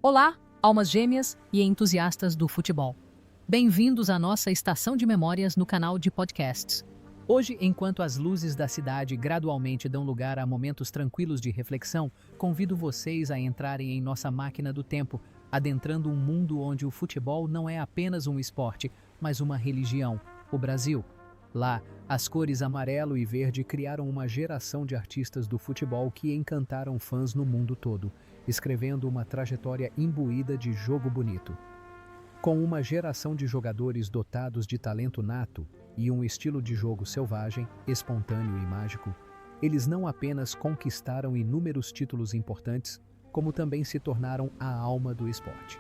Olá, almas gêmeas e entusiastas do futebol. Bem-vindos à nossa estação de memórias no canal de podcasts. Hoje, enquanto as luzes da cidade gradualmente dão lugar a momentos tranquilos de reflexão, convido vocês a entrarem em nossa máquina do tempo, adentrando um mundo onde o futebol não é apenas um esporte, mas uma religião, o Brasil. Lá, as cores amarelo e verde criaram uma geração de artistas do futebol que encantaram fãs no mundo todo, escrevendo uma trajetória imbuída de jogo bonito. Com uma geração de jogadores dotados de talento nato e um estilo de jogo selvagem, espontâneo e mágico, eles não apenas conquistaram inúmeros títulos importantes, como também se tornaram a alma do esporte.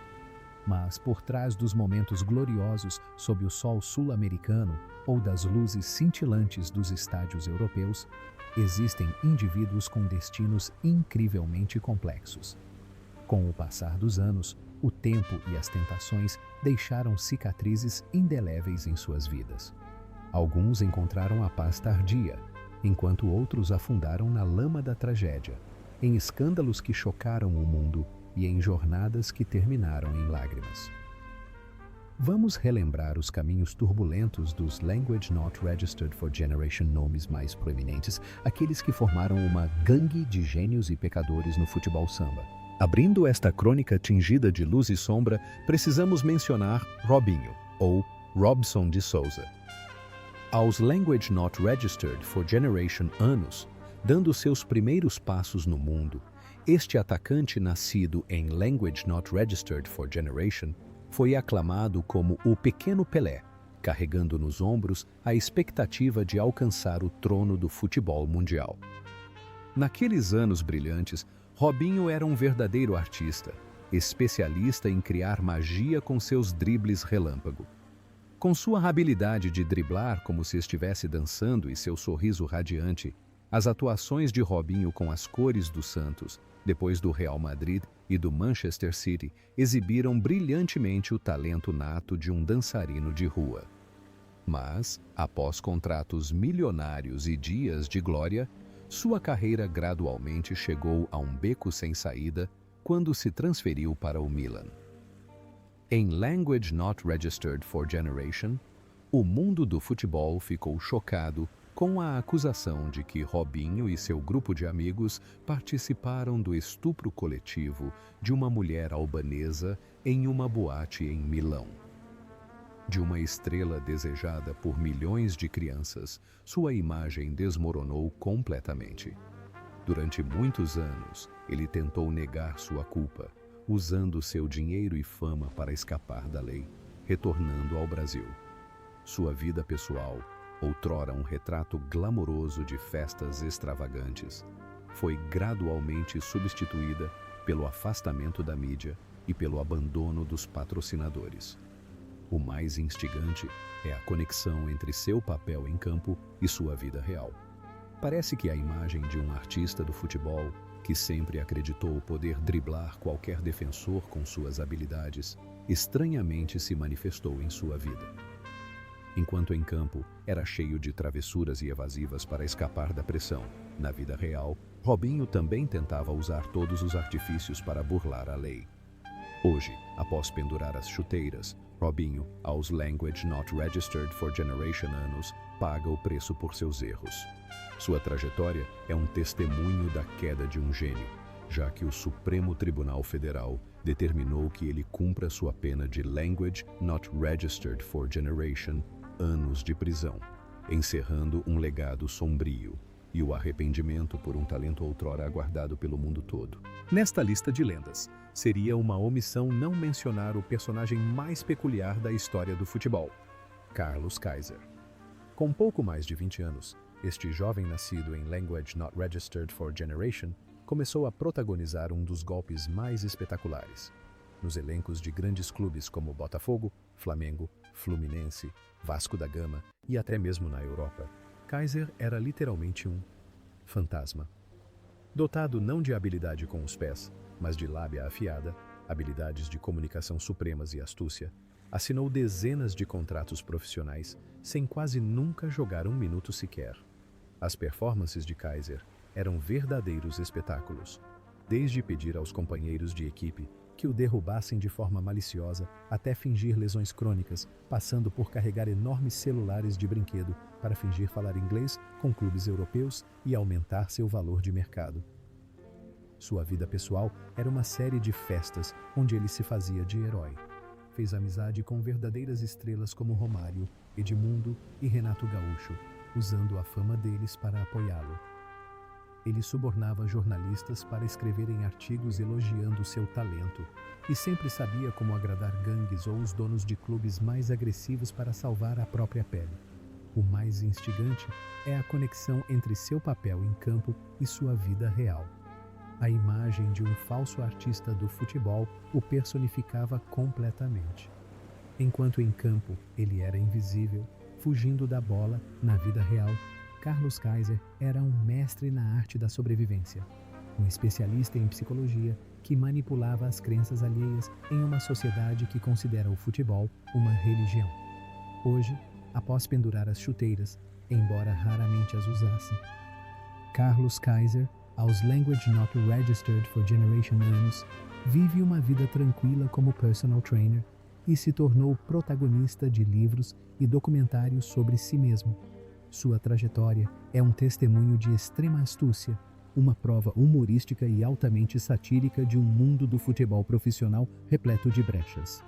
Mas por trás dos momentos gloriosos sob o sol sul-americano ou das luzes cintilantes dos estádios europeus, existem indivíduos com destinos incrivelmente complexos. Com o passar dos anos, o tempo e as tentações deixaram cicatrizes indeléveis em suas vidas. Alguns encontraram a paz tardia, enquanto outros afundaram na lama da tragédia, em escândalos que chocaram o mundo e em jornadas que terminaram em lágrimas. Vamos relembrar os caminhos turbulentos dos Language Not Registered for Generation nomes mais proeminentes, aqueles que formaram uma gangue de gênios e pecadores no futebol samba. Abrindo esta crônica tingida de luz e sombra, precisamos mencionar Robinho, ou Robson de Souza. Aos Language Not Registered for Generation anos, dando seus primeiros passos no mundo, este atacante nascido em Language Not Registered for Generation foi aclamado como o Pequeno Pelé, carregando nos ombros a expectativa de alcançar o trono do futebol mundial. Naqueles anos brilhantes, Robinho era um verdadeiro artista, especialista em criar magia com seus dribles relâmpago. Com sua habilidade de driblar como se estivesse dançando e seu sorriso radiante, as atuações de Robinho com as cores do Santos, depois do Real Madrid e do Manchester City, exibiram brilhantemente o talento nato de um dançarino de rua. Mas, após contratos milionários e dias de glória, sua carreira gradualmente chegou a um beco sem saída quando se transferiu para o Milan. Em Language Not Registered for Generation, o mundo do futebol ficou chocado com a acusação de que Robinho e seu grupo de amigos participaram do estupro coletivo de uma mulher albanesa em uma boate em Milão. De uma estrela desejada por milhões de crianças, sua imagem desmoronou completamente. Durante muitos anos, ele tentou negar sua culpa, usando seu dinheiro e fama para escapar da lei, retornando ao Brasil. Sua vida pessoal, outrora um retrato glamouroso de festas extravagantes, foi gradualmente substituída pelo afastamento da mídia e pelo abandono dos patrocinadores. O mais instigante é a conexão entre seu papel em campo e sua vida real. Parece que a imagem de um artista do futebol, que sempre acreditou poder driblar qualquer defensor com suas habilidades, estranhamente se manifestou em sua vida. Enquanto em campo, era cheio de travessuras e evasivas para escapar da pressão. Na vida real, Robinho também tentava usar todos os artifícios para burlar a lei. Hoje, após pendurar as chuteiras, Robinho, aos Language Not Registered for Generation anos, paga o preço por seus erros. Sua trajetória é um testemunho da queda de um gênio, já que o Supremo Tribunal Federal determinou que ele cumpra sua pena de Language Not Registered for Generation anos de prisão, encerrando um legado sombrio e o arrependimento por um talento outrora aguardado pelo mundo todo. Nesta lista de lendas, seria uma omissão não mencionar o personagem mais peculiar da história do futebol, Carlos Kaiser. Com pouco mais de 20 anos, este jovem nascido em Language Not Registered for Generation começou a protagonizar um dos golpes mais espetaculares. Nos elencos de grandes clubes como Botafogo, Flamengo, Fluminense, Vasco da Gama e até mesmo na Europa, Kaiser era literalmente um fantasma. Dotado não de habilidade com os pés, mas de lábia afiada, habilidades de comunicação supremas e astúcia, assinou dezenas de contratos profissionais sem quase nunca jogar um minuto sequer. As performances de Kaiser eram verdadeiros espetáculos, desde pedir aos companheiros de equipe que o derrubassem de forma maliciosa, até fingir lesões crônicas, passando por carregar enormes celulares de brinquedo para fingir falar inglês com clubes europeus e aumentar seu valor de mercado. Sua vida pessoal era uma série de festas onde ele se fazia de herói. Fez amizade com verdadeiras estrelas como Romário, Edmundo e Renato Gaúcho, usando a fama deles para apoiá-lo. Ele subornava jornalistas para escreverem artigos elogiando seu talento e sempre sabia como agradar gangues ou os donos de clubes mais agressivos para salvar a própria pele. O mais instigante é a conexão entre seu papel em campo e sua vida real. A imagem de um falso artista do futebol o personificava completamente. Enquanto em campo ele era invisível, fugindo da bola, na vida real, Carlos Kaiser era um mestre na arte da sobrevivência, um especialista em psicologia que manipulava as crenças alheias em uma sociedade que considera o futebol uma religião. Hoje, após pendurar as chuteiras, embora raramente as usasse, Carlos Kaiser, aos Language Not Registered for Generation anos, vive uma vida tranquila como personal trainer e se tornou protagonista de livros e documentários sobre si mesmo. Sua trajetória é um testemunho de extrema astúcia, uma prova humorística e altamente satírica de um mundo do futebol profissional repleto de brechas.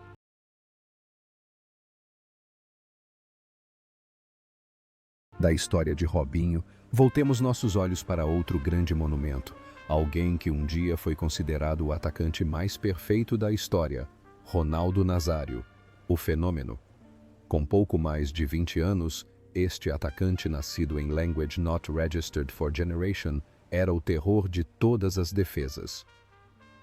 Da história de Robinho, voltemos nossos olhos para outro grande monumento, alguém que um dia foi considerado o atacante mais perfeito da história, Ronaldo Nazário, o fenômeno. Com pouco mais de 20 anos, este atacante nascido em Language Not Registered for Generation era o terror de todas as defesas.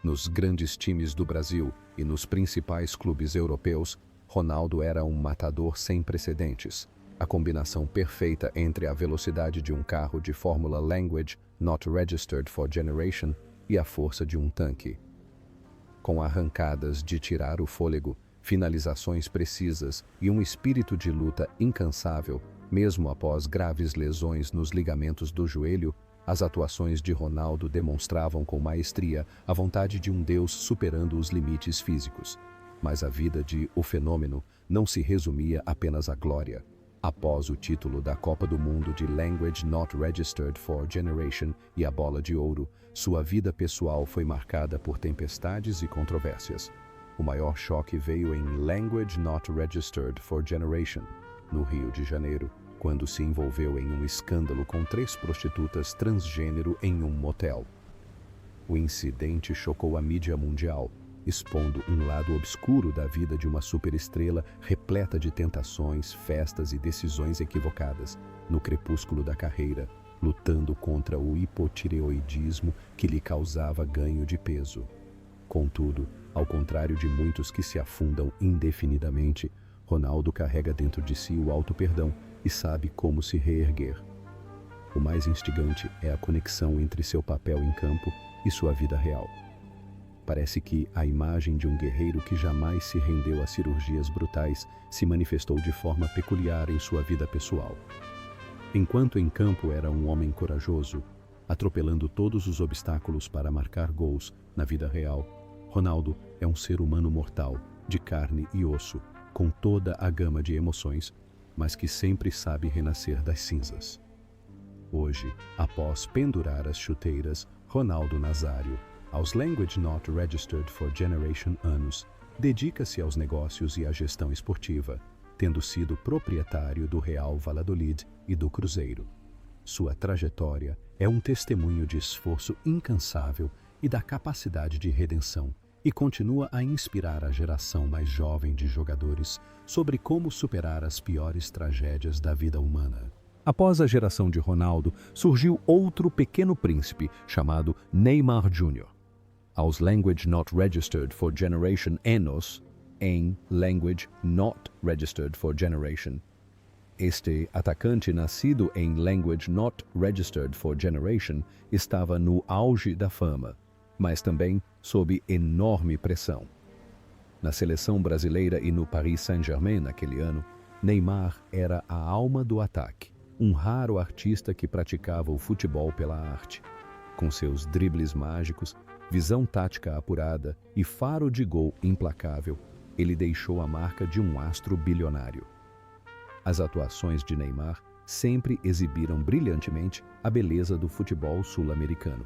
Nos grandes times do Brasil e nos principais clubes europeus, Ronaldo era um matador sem precedentes, a combinação perfeita entre a velocidade de um carro de Fórmula Language Not Registered for Generation e a força de um tanque. Com arrancadas de tirar o fôlego, finalizações precisas e um espírito de luta incansável, mesmo após graves lesões nos ligamentos do joelho, as atuações de Ronaldo demonstravam com maestria a vontade de um deus superando os limites físicos. Mas a vida de O Fenômeno não se resumia apenas à glória. Após o título da Copa do Mundo de Language Not Registered for Generation e a Bola de Ouro, sua vida pessoal foi marcada por tempestades e controvérsias. O maior choque veio em Language Not Registered for Generation, no Rio de Janeiro, quando se envolveu em um escândalo com 3 prostitutas transgênero em um motel. O incidente chocou a mídia mundial, expondo um lado obscuro da vida de uma superestrela repleta de tentações, festas e decisões equivocadas, no crepúsculo da carreira, lutando contra o hipotireoidismo que lhe causava ganho de peso. Contudo, ao contrário de muitos que se afundam indefinidamente, Ronaldo carrega dentro de si o auto-perdão e sabe como se reerguer. O mais instigante é a conexão entre seu papel em campo e sua vida real. Parece que a imagem de um guerreiro que jamais se rendeu a cirurgias brutais se manifestou de forma peculiar em sua vida pessoal. Enquanto em campo era um homem corajoso, atropelando todos os obstáculos para marcar gols, na vida real, Ronaldo é um ser humano mortal, de carne e osso, com toda a gama de emoções, mas que sempre sabe renascer das cinzas. Hoje, após pendurar as chuteiras, Ronaldo Nazário, aos Language Not Registered for Generation anos, dedica-se aos negócios e à gestão esportiva, tendo sido proprietário do Real Valladolid e do Cruzeiro. Sua trajetória é um testemunho de esforço incansável e da capacidade de redenção, e continua a inspirar a geração mais jovem de jogadores sobre como superar as piores tragédias da vida humana. Após a geração de Ronaldo, surgiu outro pequeno príncipe chamado Neymar Jr. Aos Language Not Registered for Generation anos, em Language Not Registered for Generation. Este atacante nascido em Language Not Registered for Generation estava no auge da fama, mas também sob enorme pressão. Na seleção brasileira e no Paris Saint-Germain naquele ano, Neymar era a alma do ataque, um raro artista que praticava o futebol pela arte. Com seus dribles mágicos, visão tática apurada e faro de gol implacável, ele deixou a marca de um astro bilionário. As atuações de Neymar sempre exibiram brilhantemente a beleza do futebol sul-americano.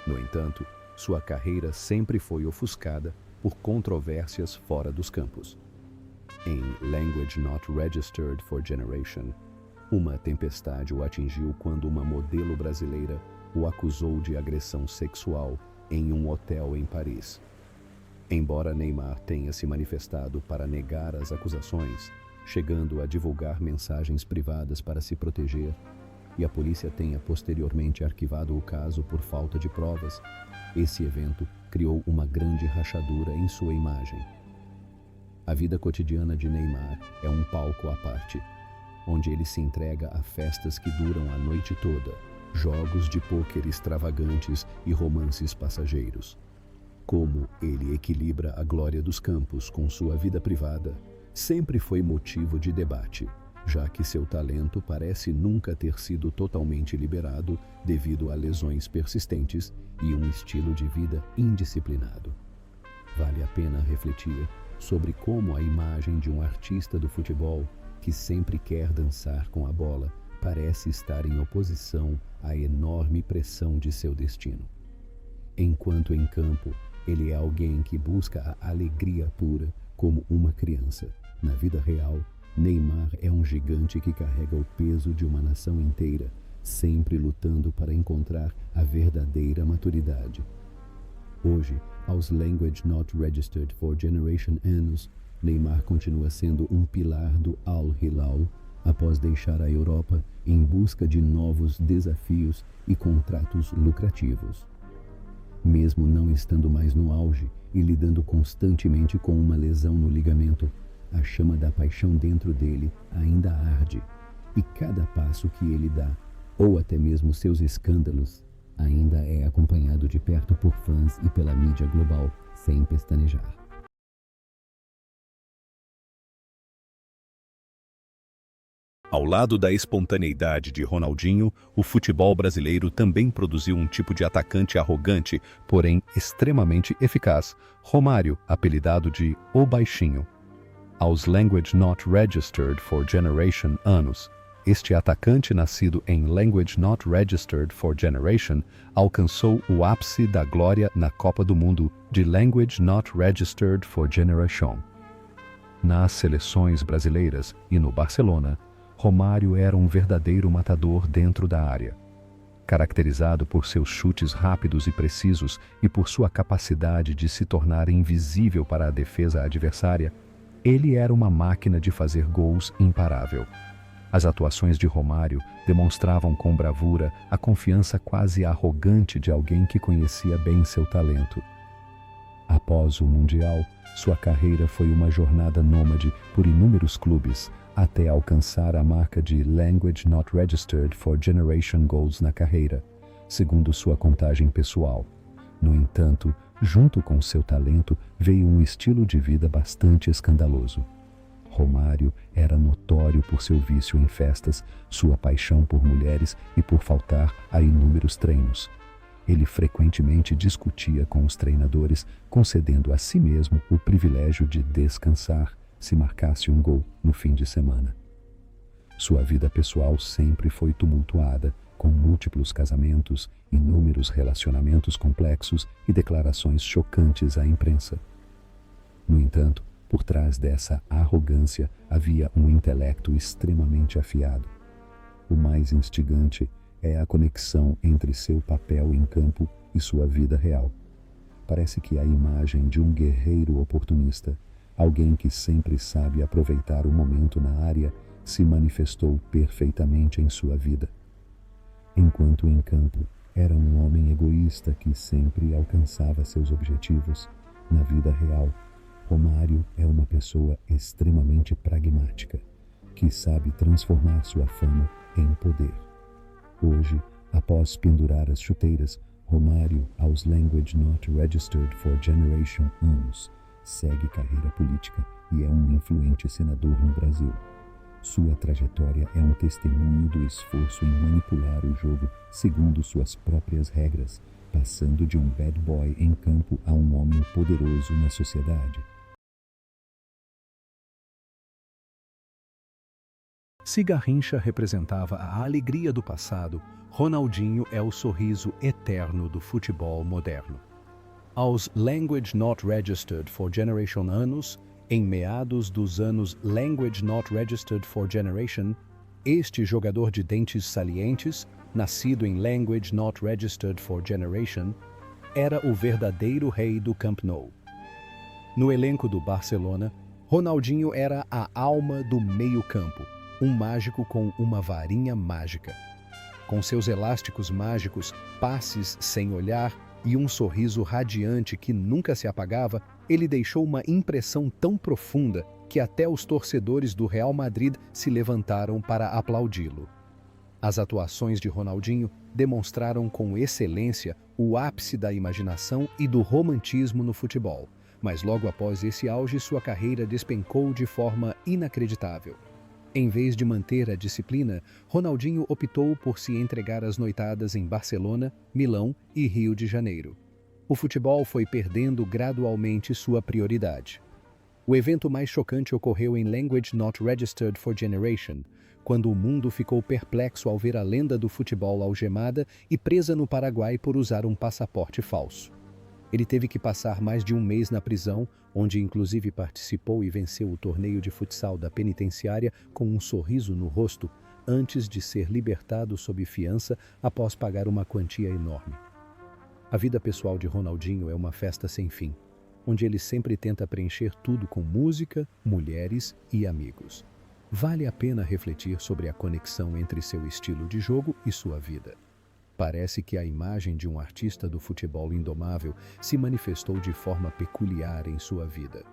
No entanto, sua carreira sempre foi ofuscada por controvérsias fora dos campos. Em Language Not Registered for Generation, uma tempestade o atingiu quando uma modelo brasileira o acusou de agressão sexual em um hotel em Paris. Embora Neymar tenha se manifestado para negar as acusações, chegando a divulgar mensagens privadas para se proteger, e a polícia tenha posteriormente arquivado o caso por falta de provas, esse evento criou uma grande rachadura em sua imagem. A vida cotidiana de Neymar é um palco à parte, onde ele se entrega a festas que duram a noite toda, jogos de pôquer extravagantes e romances passageiros. Como ele equilibra a glória dos campos com sua vida privada, sempre foi motivo de debate, já que seu talento parece nunca ter sido totalmente liberado devido a lesões persistentes e um estilo de vida indisciplinado. Vale a pena refletir sobre como a imagem de um artista do futebol que sempre quer dançar com a bola parece estar em oposição à enorme pressão de seu destino. Enquanto em campo, ele é alguém que busca a alegria pura como uma criança. Na vida real, Neymar é um gigante que carrega o peso de uma nação inteira, sempre lutando para encontrar a verdadeira maturidade. Hoje, aos Language Not Registered for Generation anos, Neymar continua sendo um pilar do Al Hilal após deixar a Europa em busca de novos desafios e contratos lucrativos. Mesmo não estando mais no auge e lidando constantemente com uma lesão no ligamento, a chama da paixão dentro dele ainda arde, e cada passo que ele dá, ou até mesmo seus escândalos, ainda é acompanhado de perto por fãs e pela mídia global, sem pestanejar. Ao lado da espontaneidade de Ronaldinho, o futebol brasileiro também produziu um tipo de atacante arrogante, porém extremamente eficaz, Romário, apelidado de O Baixinho. Aos Language Not Registered for Generation anos, este atacante nascido em Language Not Registered for Generation alcançou o ápice da glória na Copa do Mundo de Language Not Registered for Generation. Nas seleções brasileiras e no Barcelona, Romário era um verdadeiro matador dentro da área. Caracterizado por seus chutes rápidos e precisos e por sua capacidade de se tornar invisível para a defesa adversária, ele era uma máquina de fazer gols imparável. As atuações de Romário demonstravam com bravura a confiança quase arrogante de alguém que conhecia bem seu talento. Após o Mundial, sua carreira foi uma jornada nômade por inúmeros clubes, até alcançar a marca de Language Not Registered for Generation Goals na carreira, segundo sua contagem pessoal. No entanto, junto com seu talento, veio um estilo de vida bastante escandaloso. Romário era notório por seu vício em festas, sua paixão por mulheres e por faltar a inúmeros treinos. Ele frequentemente discutia com os treinadores, concedendo a si mesmo o privilégio de descansar se marcasse um gol no fim de semana. Sua vida pessoal sempre foi tumultuada, com múltiplos casamentos, inúmeros relacionamentos complexos e declarações chocantes à imprensa. No entanto, por trás dessa arrogância havia um intelecto extremamente afiado. O mais instigante é a conexão entre seu papel em campo e sua vida real. Parece que a imagem de um guerreiro oportunista, alguém que sempre sabe aproveitar o momento na área, se manifestou perfeitamente em sua vida. Enquanto em campo, era um homem egoísta que sempre alcançava seus objetivos. Na vida real, Romário é uma pessoa extremamente pragmática, que sabe transformar sua fama em poder. Hoje, após pendurar as chuteiras, Romário, aos Language Not Registered for Generation anos, segue carreira política e é um influente senador no Brasil. Sua trajetória é um testemunho do esforço em manipular o jogo segundo suas próprias regras passando de um bad boy em campo a um homem poderoso na sociedade. Se Garrincha representava a alegria do passado, Ronaldinho é o sorriso eterno do futebol moderno. Aos Language Not Registered for Generation anos, em meados dos anos Language Not Registered for Generation, este jogador de dentes salientes, nascido em Language Not Registered for Generation, era o verdadeiro rei do Camp Nou. No elenco do Barcelona, Ronaldinho era a alma do meio-campo, um mágico com uma varinha mágica. Com seus elásticos mágicos, passes sem olhar e um sorriso radiante que nunca se apagava, ele deixou uma impressão tão profunda que até os torcedores do Real Madrid se levantaram para aplaudi-lo. As atuações de Ronaldinho demonstraram com excelência o ápice da imaginação e do romantismo no futebol, mas logo após esse auge sua carreira despencou de forma inacreditável. Em vez de manter a disciplina, Ronaldinho optou por se entregar às noitadas em Barcelona, Milão e Rio de Janeiro. O futebol foi perdendo gradualmente sua prioridade. O evento mais chocante ocorreu em Language Not Registered for Generation, quando o mundo ficou perplexo ao ver a lenda do futebol algemada e presa no Paraguai por usar um passaporte falso. Ele teve que passar mais de um mês na prisão, onde inclusive participou e venceu o torneio de futsal da penitenciária com um sorriso no rosto, antes de ser libertado sob fiança após pagar uma quantia enorme. A vida pessoal de Ronaldinho é uma festa sem fim, onde ele sempre tenta preencher tudo com música, mulheres e amigos. Vale a pena refletir sobre a conexão entre seu estilo de jogo e sua vida. Parece que a imagem de um artista do futebol indomável se manifestou de forma peculiar em sua vida.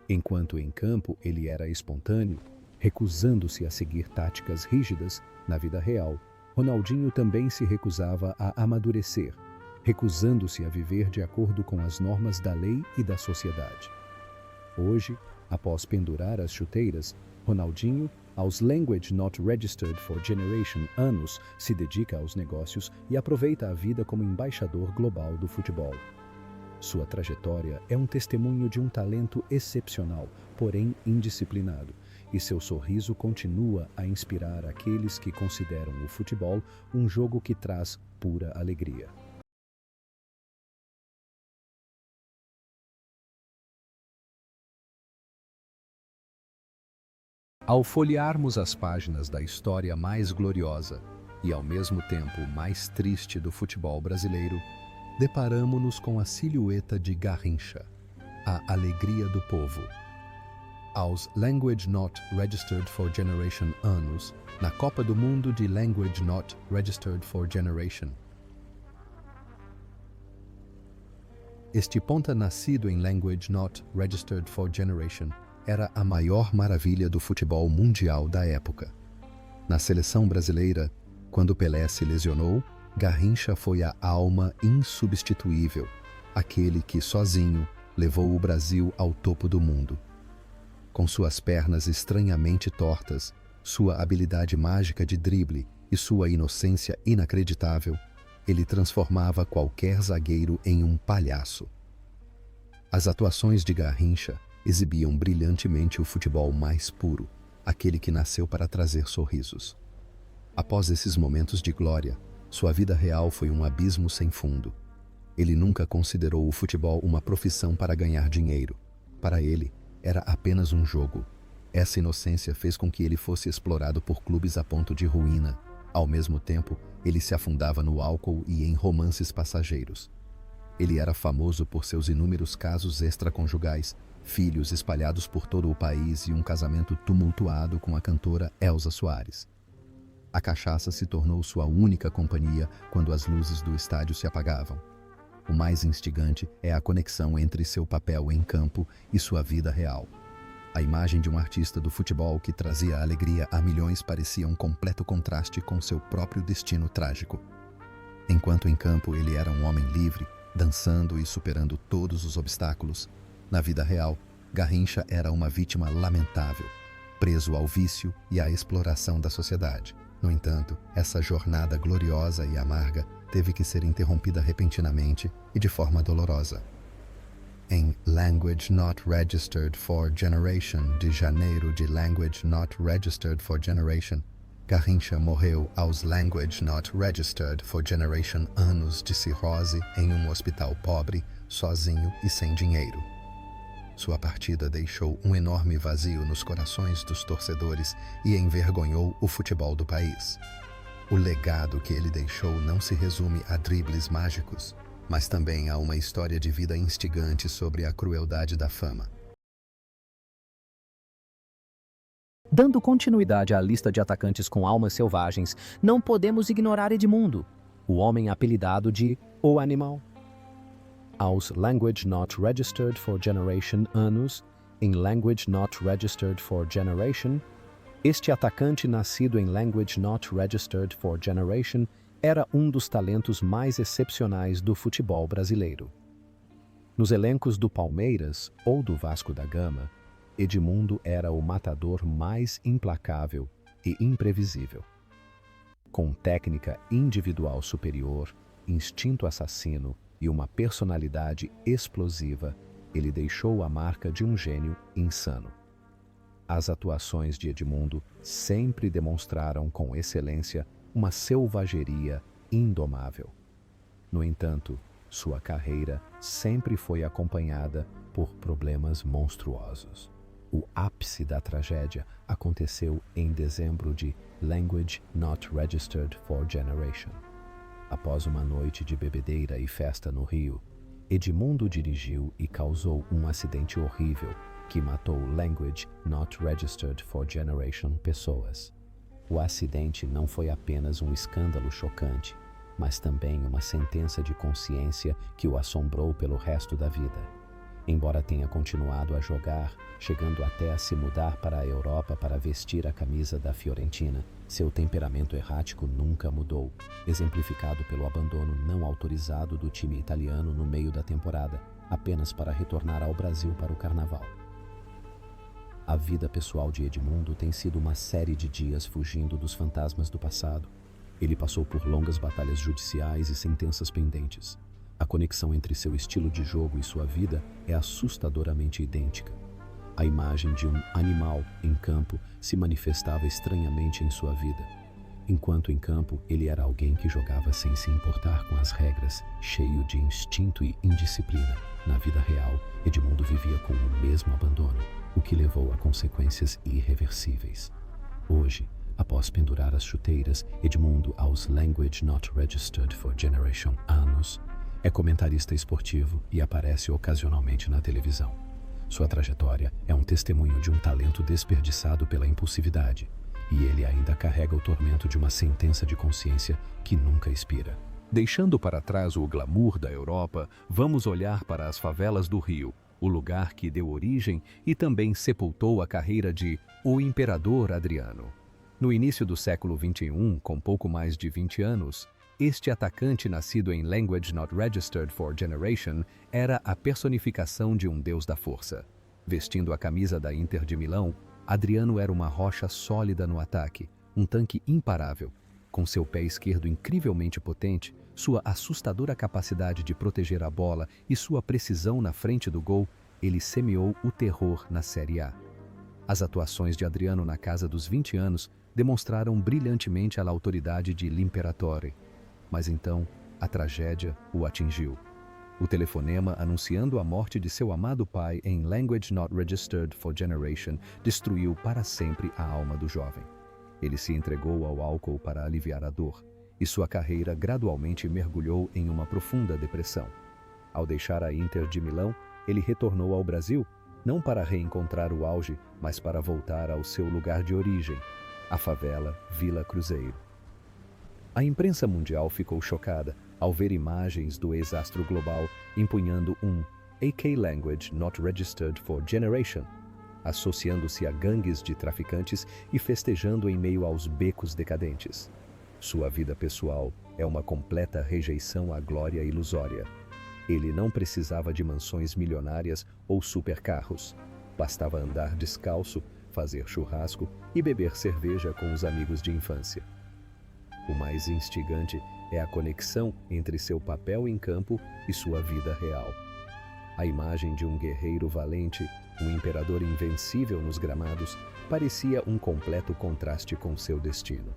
Enquanto em campo ele era espontâneo, recusando-se a seguir táticas rígidas, na vida real, Ronaldinho também se recusava a amadurecer, recusando-se a viver de acordo com as normas da lei e da sociedade. Hoje, após pendurar as chuteiras, Ronaldinho, aos Language Not Registered for Generation anos, se dedica aos negócios e aproveita a vida como embaixador global do futebol. Sua trajetória é um testemunho de um talento excepcional, porém indisciplinado, e seu sorriso continua a inspirar aqueles que consideram o futebol um jogo que traz pura alegria. Ao folhearmos as páginas da história mais gloriosa e ao mesmo tempo mais triste do futebol brasileiro, deparamo-nos com a silhueta de Garrincha, a alegria do povo. Aos Language Not Registered for Generation anos, na Copa do Mundo de Language Not Registered for Generation. Este ponta nascido em Language Not Registered for Generation era a maior maravilha do futebol mundial da época. Na seleção brasileira, quando Pelé se lesionou, Garrincha foi a alma insubstituível, aquele que sozinho levou o Brasil ao topo do mundo. Com suas pernas estranhamente tortas, sua habilidade mágica de drible e sua inocência inacreditável, ele transformava qualquer zagueiro em um palhaço. As atuações de Garrincha exibiam brilhantemente o futebol mais puro, aquele que nasceu para trazer sorrisos. Após esses momentos de glória, sua vida real foi um abismo sem fundo. Ele nunca considerou o futebol uma profissão para ganhar dinheiro. Para ele, era apenas um jogo. Essa inocência fez com que ele fosse explorado por clubes a ponto de ruína. Ao mesmo tempo, ele se afundava no álcool e em romances passageiros. Ele era famoso por seus inúmeros casos extraconjugais, filhos espalhados por todo o país e um casamento tumultuado com a cantora Elza Soares. A cachaça se tornou sua única companhia quando as luzes do estádio se apagavam. O mais instigante é a conexão entre seu papel em campo e sua vida real. A imagem de um artista do futebol que trazia alegria a milhões parecia um completo contraste com seu próprio destino trágico. Enquanto em campo ele era um homem livre, dançando e superando todos os obstáculos, na vida real, Garrincha era uma vítima lamentável, preso ao vício e à exploração da sociedade. No entanto, essa jornada gloriosa e amarga teve que ser interrompida repentinamente e de forma dolorosa. Em Language Not Registered for Generation, de janeiro de Language Not Registered for Generation, Garrincha morreu aos Language Not Registered for Generation anos de cirrose em um hospital pobre, sozinho e sem dinheiro. Sua partida deixou um enorme vazio nos corações dos torcedores e envergonhou o futebol do país. O legado que ele deixou não se resume a dribles mágicos, mas também a uma história de vida instigante sobre a crueldade da fama. Dando continuidade à lista de atacantes com almas selvagens, não podemos ignorar Edmundo, o homem apelidado de O Animal. Aos Language Not Registered for Generation anos, em Language Not Registered for Generation, este atacante nascido em Language Not Registered for Generation era um dos talentos mais excepcionais do futebol brasileiro. Nos elencos do Palmeiras ou do Vasco da Gama, Edmundo era o matador mais implacável e imprevisível. Com técnica individual superior, instinto assassino e uma personalidade explosiva, ele deixou a marca de um gênio insano. As atuações de Edmundo sempre demonstraram com excelência uma selvageria indomável. No entanto, sua carreira sempre foi acompanhada por problemas monstruosos. O ápice da tragédia aconteceu em dezembro de Language Not Registered for Generation. Após uma noite de bebedeira e festa no Rio, Edmundo dirigiu e causou um acidente horrível que matou Language Not Registered for Generation pessoas. O acidente não foi apenas um escândalo chocante, mas também uma sentença de consciência que o assombrou pelo resto da vida. Embora tenha continuado a jogar, chegando até a se mudar para a Europa para vestir a camisa da Fiorentina, seu temperamento errático nunca mudou, exemplificado pelo abandono não autorizado do time italiano no meio da temporada, apenas para retornar ao Brasil para o Carnaval. A vida pessoal de Edmundo tem sido uma série de dias fugindo dos fantasmas do passado. Ele passou por longas batalhas judiciais e sentenças pendentes. A conexão entre seu estilo de jogo e sua vida é assustadoramente idêntica. A imagem de um animal em campo se manifestava estranhamente em sua vida. Enquanto em campo, ele era alguém que jogava sem se importar com as regras, cheio de instinto e indisciplina. Na vida real, Edmundo vivia com o mesmo abandono, o que levou a consequências irreversíveis. Hoje, após pendurar as chuteiras, Edmundo, aos Language Not Registered for Generation anos, é comentarista esportivo e aparece ocasionalmente na televisão. Sua trajetória é um testemunho de um talento desperdiçado pela impulsividade, e ele ainda carrega o tormento de uma sentença de consciência que nunca expira. Deixando para trás o glamour da Europa, vamos olhar para as favelas do Rio, o lugar que deu origem e também sepultou a carreira de O Imperador Adriano. No início do século XXI, com pouco mais de 20 anos, este atacante nascido em Language Not Registered for Generation era a personificação de um deus da força. Vestindo a camisa da Inter de Milão, Adriano era uma rocha sólida no ataque, um tanque imparável. Com seu pé esquerdo incrivelmente potente, sua assustadora capacidade de proteger a bola e sua precisão na frente do gol, ele semeou o terror na Série A. As atuações de Adriano na casa dos 20 anos demonstraram brilhantemente a autoridade de L'Imperatore. Mas então, a tragédia o atingiu. O telefonema anunciando a morte de seu amado pai em Language Not Registered for Generation destruiu para sempre a alma do jovem. Ele se entregou ao álcool para aliviar a dor, e sua carreira gradualmente mergulhou em uma profunda depressão. Ao deixar a Inter de Milão, ele retornou ao Brasil, não para reencontrar o auge, mas para voltar ao seu lugar de origem, a favela Vila Cruzeiro. A imprensa mundial ficou chocada ao ver imagens do ex-astro global empunhando um AK Language Not Registered for Generation, associando-se a gangues de traficantes e festejando em meio aos becos decadentes. Sua vida pessoal é uma completa rejeição à glória ilusória. Ele não precisava de mansões milionárias ou supercarros. Bastava andar descalço, fazer churrasco e beber cerveja com os amigos de infância. O mais instigante é a conexão entre seu papel em campo e sua vida real. A imagem de um guerreiro valente, um imperador invencível nos gramados, parecia um completo contraste com seu destino.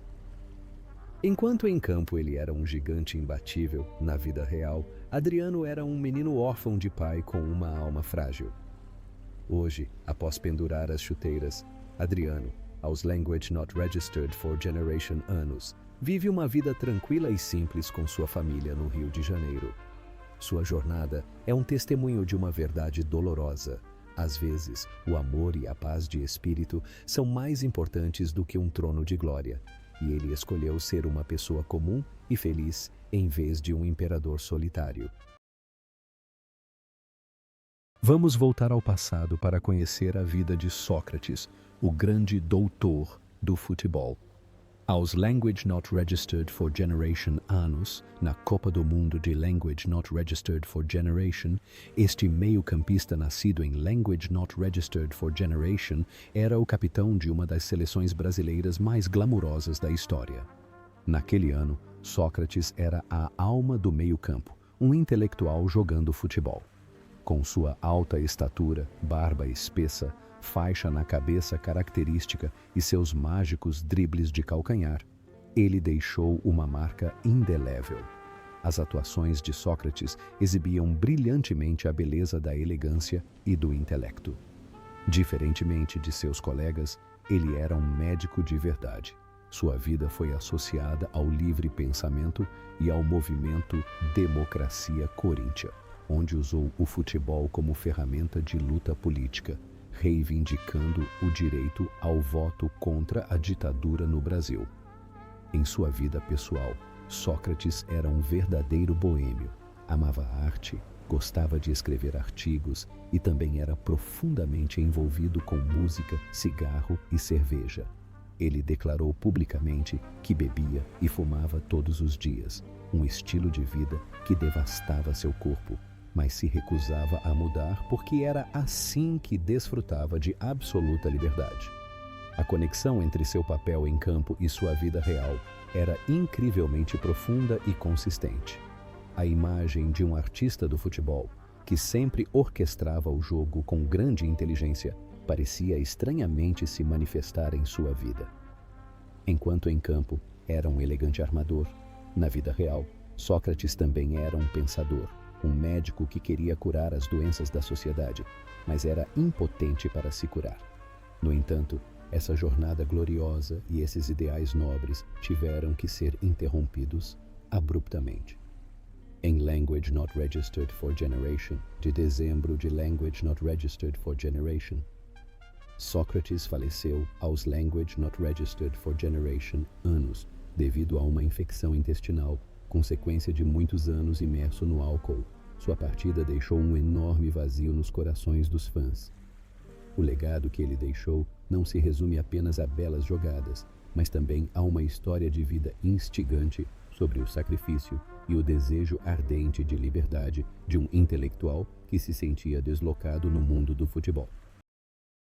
Enquanto em campo ele era um gigante imbatível, na vida real, Adriano era um menino órfão de pai com uma alma frágil. Hoje, após pendurar as chuteiras, Adriano, aos Language Not Registered for Generation anos, vive uma vida tranquila e simples com sua família no Rio de Janeiro. Sua jornada é um testemunho de uma verdade dolorosa. Às vezes, o amor e a paz de espírito são mais importantes do que um trono de glória, e ele escolheu ser uma pessoa comum e feliz em vez de um imperador solitário. Vamos voltar ao passado para conhecer a vida de Sócrates, o grande doutor do futebol. Aos Language Not Registered for Generation anos, na Copa do Mundo de Language Not Registered for Generation, este meio-campista nascido em Language Not Registered for Generation era o capitão de uma das seleções brasileiras mais glamurosas da história. Naquele ano, Sócrates era a alma do meio-campo, um intelectual jogando futebol. Com sua alta estatura, barba espessa, faixa na cabeça característica e seus mágicos dribles de calcanhar, ele deixou uma marca indelével. As atuações de Sócrates exibiam brilhantemente a beleza da elegância e do intelecto. Diferentemente de seus colegas, ele era um médico de verdade. Sua vida foi associada ao livre pensamento e ao movimento Democracia Coríntia, onde usou o futebol como ferramenta de luta política, reivindicando o direito ao voto contra a ditadura no Brasil. Em sua vida pessoal, Sócrates era um verdadeiro boêmio. Amava a arte, gostava de escrever artigos e também era profundamente envolvido com música, cigarro e cerveja. Ele declarou publicamente que bebia e fumava todos os dias, um estilo de vida que devastava seu corpo, mas se recusava a mudar porque era assim que desfrutava de absoluta liberdade. A conexão entre seu papel em campo e sua vida real era incrivelmente profunda e consistente. A imagem de um artista do futebol, que sempre orquestrava o jogo com grande inteligência, parecia estranhamente se manifestar em sua vida. Enquanto em campo era um elegante armador, na vida real, Sócrates também era um pensador, um médico que queria curar as doenças da sociedade, mas era impotente para se curar. No entanto, essa jornada gloriosa e esses ideais nobres tiveram que ser interrompidos abruptamente. Em Language Not Registered for Generation, de dezembro de Language Not Registered for Generation, Sócrates faleceu aos Language Not Registered for Generation anos, devido a uma infecção intestinal, consequência de muitos anos imerso no álcool. Sua partida deixou um enorme vazio nos corações dos fãs. O legado que ele deixou não se resume apenas a belas jogadas, mas também a uma história de vida instigante sobre o sacrifício e o desejo ardente de liberdade de um intelectual que se sentia deslocado no mundo do futebol.